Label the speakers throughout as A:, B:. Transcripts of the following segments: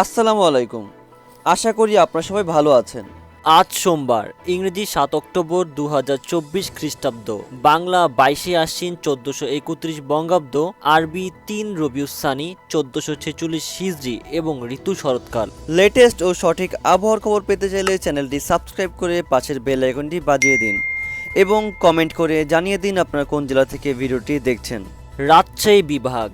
A: আসসালামু আলাইকুম। আশা করি আপনারা সবাই ভালো আছেন।
B: আজ সোমবার, ইংরেজি ৭ অক্টোবর ২০২৪ খ্রিস্টাব্দ, বাংলা ২২শে আশ্বিন ১৪৩১ বঙ্গাব্দ, আরবি ৩ রবিউস সানি ১৪৪৬ হিজরি এবং ঋতু শরৎকাল।
A: লেটেস্ট ও সঠিক আবহাওয়ার খবর পেতে চাইলে চ্যানেলটি সাবস্ক্রাইব করে পাশের বেল আইকনটি বাজিয়ে দিন এবং কমেন্ট করে জানিয়ে দিন আপনারা কোন জেলা থেকে ভিডিওটি দেখছেন।
B: রাজশাহী বিভাগ,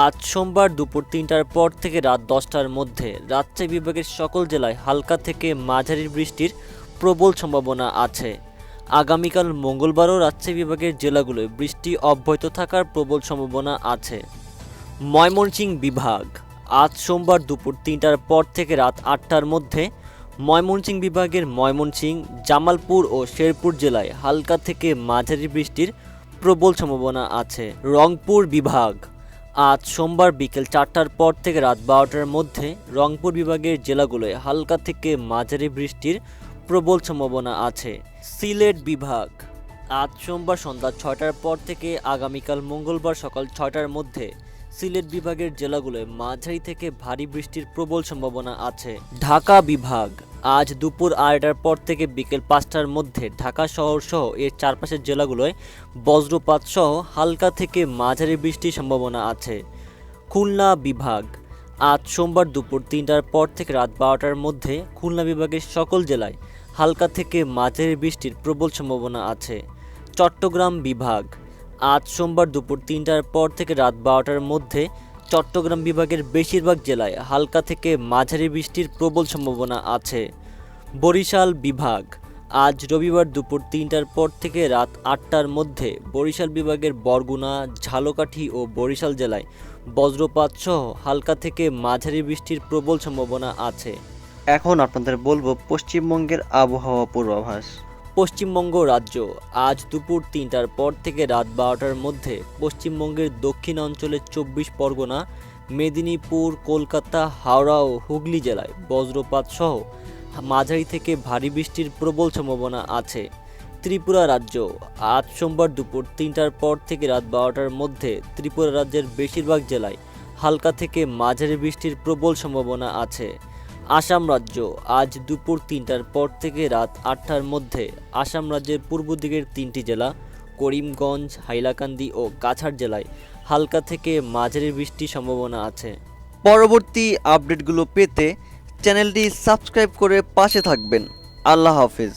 B: আজ সোমবার দুপুর ৩টার পর থেকে রাত ১০টার মধ্যে রাজশাহী বিভাগের সকল জেলায় হালকা থেকে মাঝারি বৃষ্টির প্রবল সম্ভাবনা আছে। আগামীকাল মঙ্গলবারও রাজশাহী বিভাগের জেলাগুলোয় বৃষ্টি অব্যাহত থাকার প্রবল সম্ভাবনা আছে। ময়মনসিংহ বিভাগ, আজ সোমবার দুপুর ৩টার পর থেকে রাত ৮টার মধ্যে ময়মনসিংহ বিভাগের ময়মনসিংহ, জামালপুর ও শেরপুর জেলায় হালকা থেকে মাঝারি বৃষ্টির প্রবল সম্ভাবনা আছে। রংপুর বিভাগ, আজ সোমবার বিকেল ৪টার পর থেকে রাত ১২টার মধ্যে রংপুর বিভাগের জেলাগুলোয় হালকা থেকে মাঝারি বৃষ্টির প্রবল সম্ভাবনা আছে। সিলেট বিভাগ, আজ সোমবার সন্ধ্যা ৬টার পর থেকে আগামীকাল মঙ্গলবার সকাল ৬টার মধ্যে সিলেট বিভাগের জেলাগুলোয় মাঝারি থেকে ভারী বৃষ্টির প্রবল সম্ভাবনা আছে। ঢাকা বিভাগ, আজ দুপুর ২:৩০টার পর থেকে বিকেল ৫টার মধ্যে ঢাকা শহর সহ এর চারপাশের জেলাগুলোয় বজ্রপাত সহ হালকা থেকে মাঝারি বৃষ্টির সম্ভাবনা আছে। খুলনা বিভাগ, আজ সোমবার দুপুর ৩টার পর থেকে রাত ১২টার মধ্যে খুলনা বিভাগের সকল জেলায় হালকা থেকে মাঝারি বৃষ্টির প্রবল সম্ভাবনা আছে। চট্টগ্রাম বিভাগ, আজ সোমবার দুপুর ৩টার পর থেকে রাত ১২টার মধ্যে চট্টগ্রাম বিভাগের বেশিরভাগ জেলায় হালকা থেকে মাঝারি বৃষ্টির প্রবল সম্ভাবনা আছে। বরিশাল বিভাগ, আজ রবিবার দুপুর ৩টার পর থেকে রাত ৮টার মধ্যে বরিশাল বিভাগের বরগুনা, ঝালকাঠি ও বরিশাল জেলায় বজ্রপাত সহ হালকা থেকে মাঝারি বৃষ্টির প্রবল সম্ভাবনা আছে।
A: এখন আপনাদের বলবো পশ্চিমবঙ্গের আবহাওয়া পূর্বাভাস।
B: পশ্চিমবঙ্গ রাজ্য, আজ দুপুর ৩টার পর থেকে রাত ১২টার মধ্যে পশ্চিমবঙ্গের দক্ষিণ অঞ্চলের ২৪ পরগনা, মেদিনীপুর, কলকাতা, হাওড়া ও হুগলি জেলায় বজ্রপাত সহ মাঝারি থেকে ভারী বৃষ্টির প্রবল সম্ভাবনা আছে। ত্রিপুরা রাজ্য, আজ সোমবার দুপুর ৩টার পর থেকে রাত ১২টার মধ্যে ত্রিপুরা রাজ্যের বেশিরভাগ জেলায় হালকা থেকে মাঝারি বৃষ্টির প্রবল সম্ভাবনা আছে। আসাম রাজ্য, আজ দুপুর ৩টার পর থেকে রাত ৮টার মধ্যে আসাম রাজ্যের পূর্ব দিকের ৩টি জেলা করিমগঞ্জ, হাইলাকান্দি ও কাছাড় জেলায় হালকা থেকে মাঝারি বৃষ্টির সম্ভাবনা আছে।
A: পরবর্তী আপডেটগুলো পেতে চ্যানেলটি সাবস্ক্রাইব করে পাশে থাকবেন। আল্লাহ হাফেজ।